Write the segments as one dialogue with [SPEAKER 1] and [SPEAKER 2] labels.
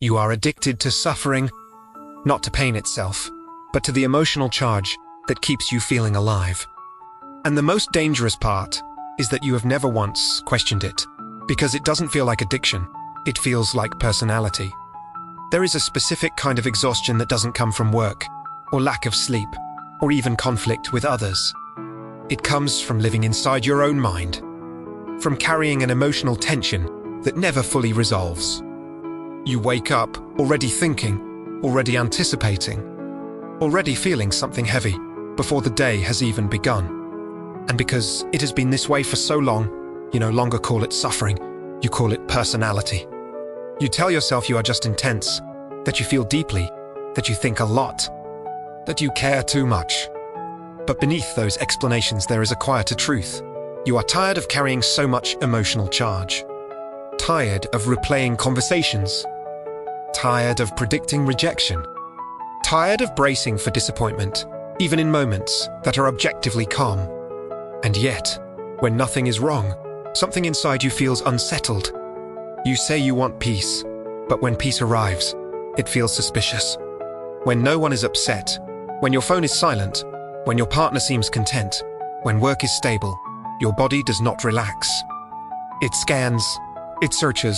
[SPEAKER 1] You are addicted to suffering, not to pain itself, but to the emotional charge that keeps you feeling alive. And the most dangerous part is that you have never once questioned it, because it doesn't feel like addiction, it feels like personality. There is a specific kind of exhaustion that doesn't come from work, or lack of sleep, or even conflict with others. It comes from living inside your own mind, from carrying an emotional tension that never fully resolves. You wake up already thinking, already anticipating, already feeling something heavy before the day has even begun. And because it has been this way for so long, you no longer call it suffering, you call it personality. You tell yourself you are just intense, that you feel deeply, that you think a lot, that you care too much. But beneath those explanations there is a quieter truth. You are tired of carrying so much emotional charge. Tired of replaying conversations. Tired of predicting rejection. Tired of bracing for disappointment, even in moments that are objectively calm. And yet, when nothing is wrong, something inside you feels unsettled. You say you want peace, but when peace arrives, it feels suspicious. When no one is upset, when your phone is silent, when your partner seems content, when work is stable, your body does not relax. It scans, it searches,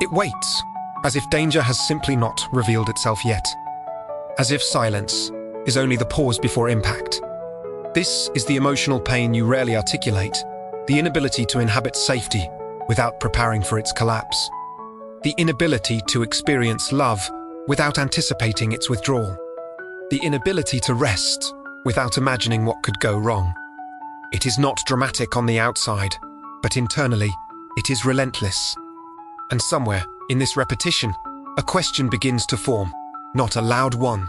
[SPEAKER 1] it waits, as if danger has simply not revealed itself yet. As if silence is only the pause before impact. This is the emotional pain you rarely articulate, the inability to inhabit safety without preparing for its collapse, the inability to experience love without anticipating its withdrawal, the inability to rest without imagining what could go wrong. It is not dramatic on the outside, but internally, it is relentless. And somewhere in this repetition, a question begins to form, not a loud one,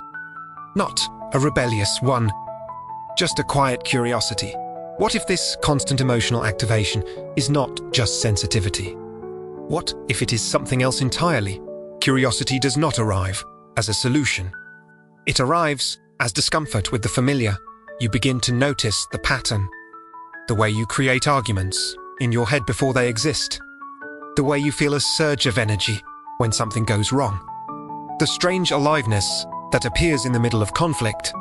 [SPEAKER 1] not a rebellious one, just a quiet curiosity. What if this constant emotional activation is not just sensitivity? What if it is something else entirely? Curiosity does not arrive as a solution. It arrives as discomfort with the familiar. You begin to notice the pattern. The way you create arguments in your head before they exist. The way you feel a surge of energy when something goes wrong. The strange aliveness that appears in the middle of conflict.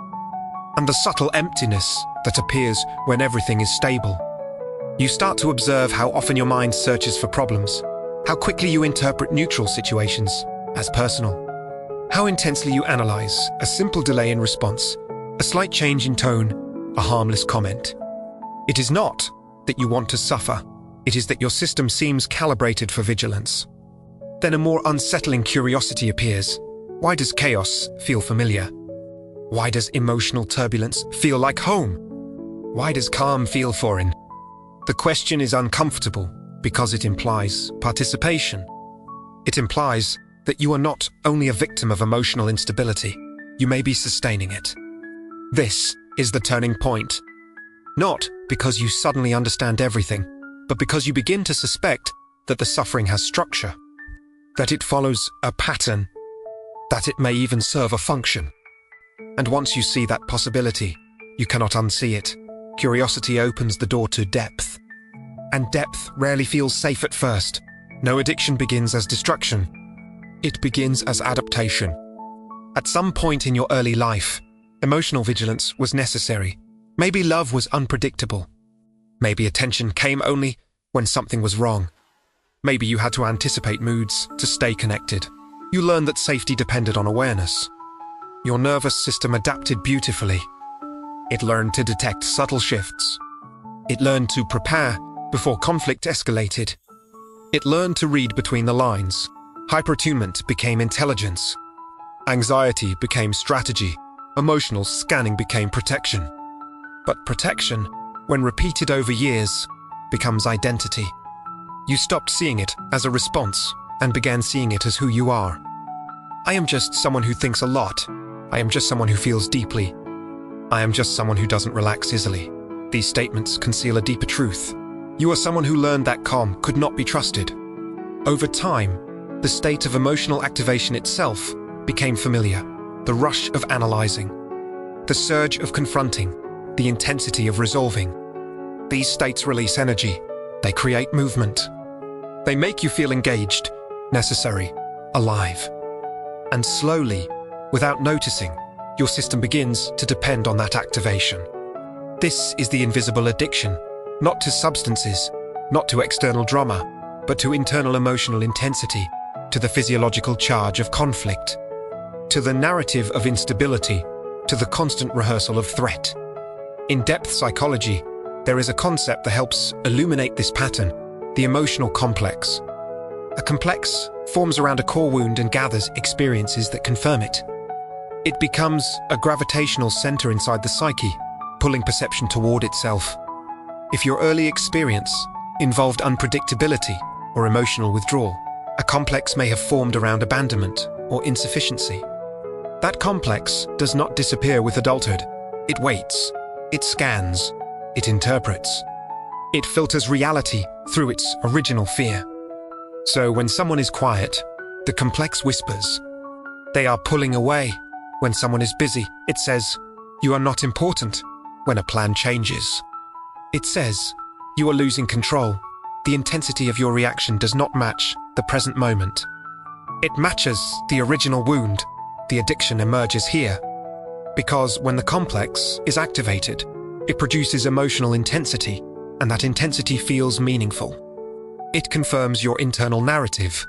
[SPEAKER 1] And the subtle emptiness that appears when everything is stable. You start to observe how often your mind searches for problems, how quickly you interpret neutral situations as personal, how intensely you analyze a simple delay in response, a slight change in tone, a harmless comment. It is not that you want to suffer, it is that your system seems calibrated for vigilance. Then a more unsettling curiosity appears. Why does chaos feel familiar? Why does emotional turbulence feel like home? Why does calm feel foreign? The question is uncomfortable because it implies participation. It implies that you are not only a victim of emotional instability, you may be sustaining it. This is the turning point. Not because you suddenly understand everything, but because you begin to suspect that the suffering has structure, that it follows a pattern, that it may even serve a function. And once you see that possibility, you cannot unsee it. Curiosity opens the door to depth. And depth rarely feels safe at first. No addiction begins as destruction. It begins as adaptation. At some point in your early life, emotional vigilance was necessary. Maybe love was unpredictable. Maybe attention came only when something was wrong. Maybe you had to anticipate moods to stay connected. You learned that safety depended on awareness. Your nervous system adapted beautifully. It learned to detect subtle shifts. It learned to prepare before conflict escalated. It learned to read between the lines. Hyperattunement became intelligence. Anxiety became strategy. Emotional scanning became protection. But protection, when repeated over years, becomes identity. You stopped seeing it as a response and began seeing it as who you are. I am just someone who thinks a lot. I am just someone who feels deeply. I am just someone who doesn't relax easily. These statements conceal a deeper truth. You are someone who learned that calm could not be trusted. Over time, the state of emotional activation itself became familiar. The rush of analyzing, the surge of confronting, the intensity of resolving. These states release energy. They create movement. They make you feel engaged, necessary, alive. And slowly, without noticing, your system begins to depend on that activation. This is the invisible addiction, not to substances, not to external drama, but to internal emotional intensity, to the physiological charge of conflict, to the narrative of instability, to the constant rehearsal of threat. In depth psychology, there is a concept that helps illuminate this pattern, the emotional complex. A complex forms around a core wound and gathers experiences that confirm it. It becomes a gravitational center inside the psyche, pulling perception toward itself. If your early experience involved unpredictability or emotional withdrawal, a complex may have formed around abandonment or insufficiency. That complex does not disappear with adulthood. It waits, it scans, it interprets. It filters reality through its original fear. So when someone is quiet, the complex whispers. They are pulling away. When someone is busy, it says, "You are not important," when a plan changes. It says, "You are losing control. The intensity of your reaction does not match the present moment." It matches the original wound. The addiction emerges here. Because when the complex is activated, it produces emotional intensity, and that intensity feels meaningful. It confirms your internal narrative.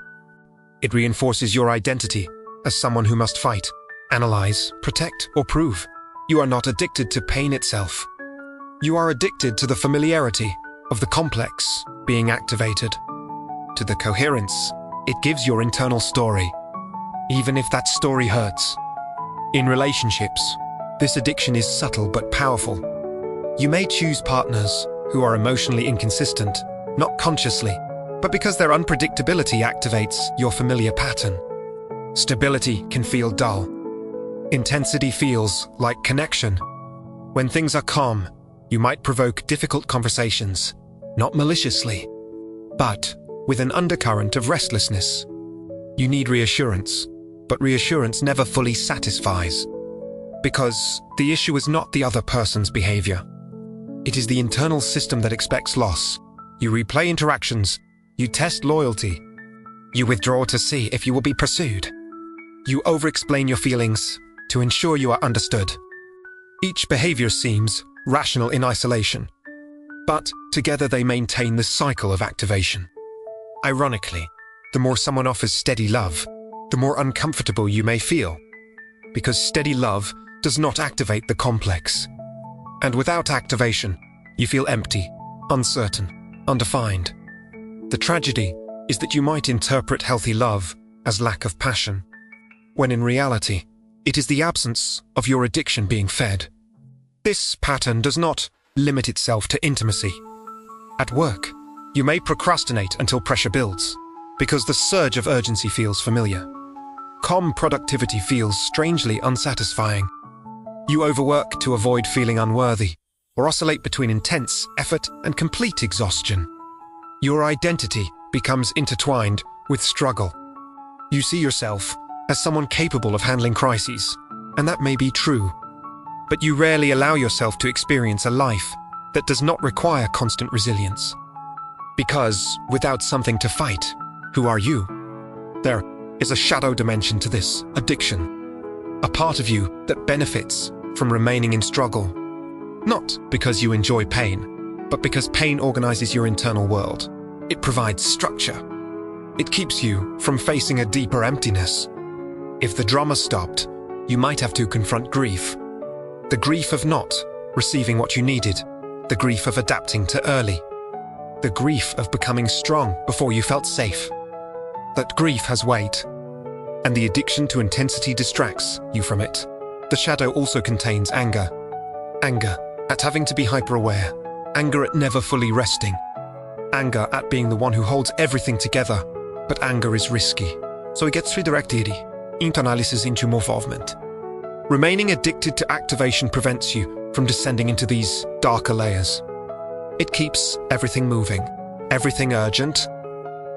[SPEAKER 1] It reinforces your identity as someone who must fight, analyze, protect, or prove. You are not addicted to pain itself. You are addicted to the familiarity of the complex being activated, to the coherence it gives your internal story, even if that story hurts. In relationships, this addiction is subtle but powerful. You may choose partners who are emotionally inconsistent, not consciously, but because their unpredictability activates your familiar pattern. Stability can feel dull. Intensity feels like connection. When things are calm, you might provoke difficult conversations, not maliciously, but with an undercurrent of restlessness. You need reassurance, but reassurance never fully satisfies. Because the issue is not the other person's behavior. It is the internal system that expects loss. You replay interactions. You test loyalty. You withdraw to see if you will be pursued. You over-explain your feelings to ensure you are understood. Each behavior seems rational in isolation, but together they maintain the cycle of activation. Ironically, the more someone offers steady love, the more uncomfortable you may feel, because steady love does not activate the complex. And without activation, you feel empty, uncertain, undefined. The tragedy is that you might interpret healthy love as lack of passion, when in reality, it is the absence of your addiction being fed. This pattern does not limit itself to intimacy. At work, you may procrastinate until pressure builds, because the surge of urgency feels familiar. Calm productivity feels strangely unsatisfying. You overwork to avoid feeling unworthy, or oscillate between intense effort and complete exhaustion. Your identity becomes intertwined with struggle. You see yourself as someone capable of handling crises, and that may be true. But you rarely allow yourself to experience a life that does not require constant resilience. Because without something to fight, who are you? There is a shadow dimension to this addiction, a part of you that benefits from remaining in struggle, not because you enjoy pain, but because pain organizes your internal world. It provides structure. It keeps you from facing a deeper emptiness. If the drama stopped, you might have to confront grief. The grief of not receiving what you needed, the grief of adapting too early, the grief of becoming strong before you felt safe. That grief has weight, and the addiction to intensity distracts you from it. The shadow also contains anger. Anger at having to be hyper-aware. Anger at never fully resting. Anger at being the one who holds everything together. But anger is risky, so it gets redirected internalises into more movement. Remaining addicted to activation prevents you from descending into these darker layers. It keeps everything moving, everything urgent,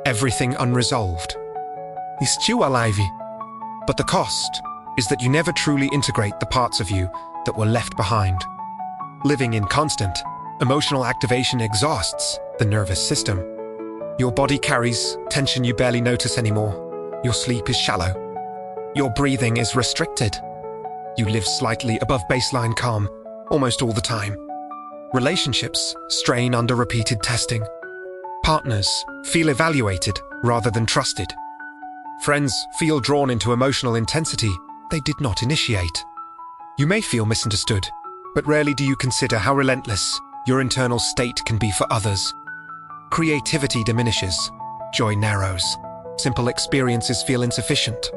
[SPEAKER 1] everything unresolved. Estiu alive. But the cost is that you never truly integrate the parts of you that were left behind. Living in constant emotional activation exhausts the nervous system. Your body carries tension you barely notice anymore. Your sleep is shallow. Your breathing is restricted. You live slightly above baseline calm, almost all the time. Relationships strain under repeated testing. Partners feel evaluated rather than trusted. Friends feel drawn into emotional intensity they did not initiate. You may feel misunderstood, but rarely do you consider how relentless your internal state can be for others. Creativity diminishes. Joy narrows. Simple experiences feel insufficient.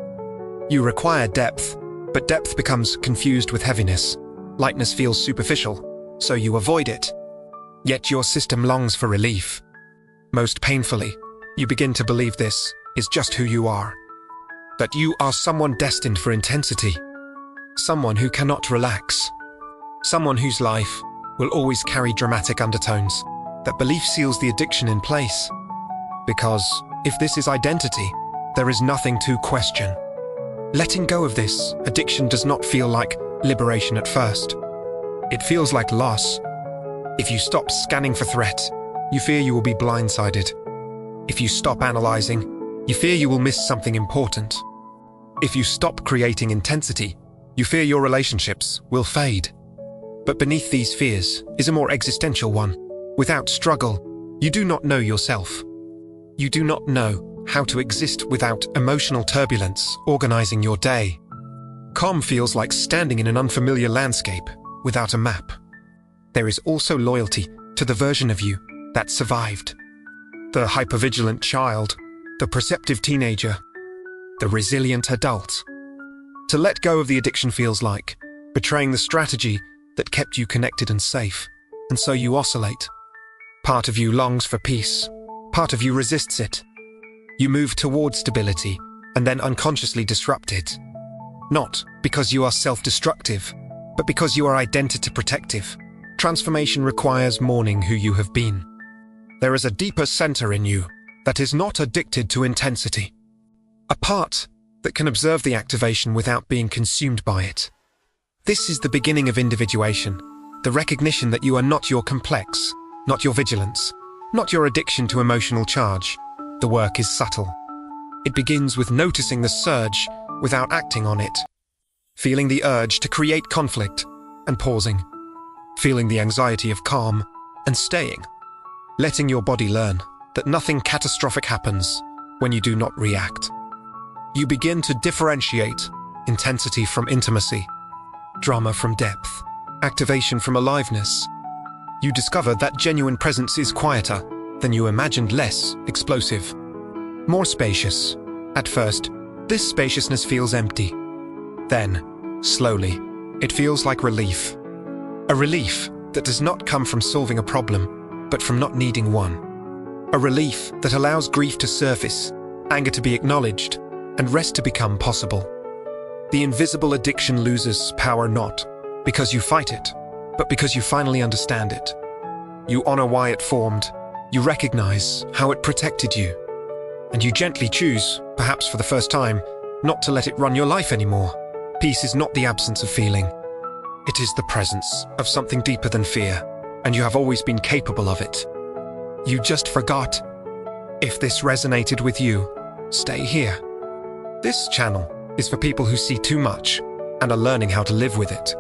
[SPEAKER 1] You require depth, but depth becomes confused with heaviness. Lightness feels superficial, so you avoid it. Yet your system longs for relief. Most painfully, you begin to believe this is just who you are. That you are someone destined for intensity. Someone who cannot relax. Someone whose life will always carry dramatic undertones. That belief seals the addiction in place. Because if this is identity, there is nothing to question. Letting go of this addiction does not feel like liberation at first. It feels like loss. If you stop scanning for threat, you fear you will be blindsided. If you stop analyzing, you fear you will miss something important. If you stop creating intensity, you fear your relationships will fade. But beneath these fears is a more existential one. Without struggle, you do not know yourself. You do not know how to exist without emotional turbulence organizing your day. Calm feels like standing in an unfamiliar landscape without a map. There is also loyalty to the version of you that survived. The hypervigilant child, the perceptive teenager, the resilient adult. To let go of the addiction feels like betraying the strategy that kept you connected and safe, and so you oscillate. Part of you longs for peace, part of you resists it. You move towards stability and then unconsciously disrupt it. Not because you are self-destructive, but because you are identity protective. Transformation requires mourning who you have been. There is a deeper center in you that is not addicted to intensity. A part that can observe the activation without being consumed by it. This is the beginning of individuation, the recognition that you are not your complex, not your vigilance, not your addiction to emotional charge. The work is subtle. It begins with noticing the surge without acting on it, feeling the urge to create conflict and pausing, feeling the anxiety of calm and staying, letting your body learn that nothing catastrophic happens when you do not react. You begin to differentiate intensity from intimacy, drama from depth, activation from aliveness. You discover that genuine presence is quieter than you imagined, less explosive, more spacious. At first, this spaciousness feels empty. Then, slowly, it feels like relief. A relief that does not come from solving a problem, but from not needing one. A relief that allows grief to surface, anger to be acknowledged, and rest to become possible. The invisible addiction loses power not because you fight it, but because you finally understand it. You honor why it formed, you recognize how it protected you, and you gently choose, perhaps for the first time, not to let it run your life anymore. Peace is not the absence of feeling. It is the presence of something deeper than fear, and you have always been capable of it. You just forgot. If this resonated with you, stay here. This channel is for people who see too much and are learning how to live with it.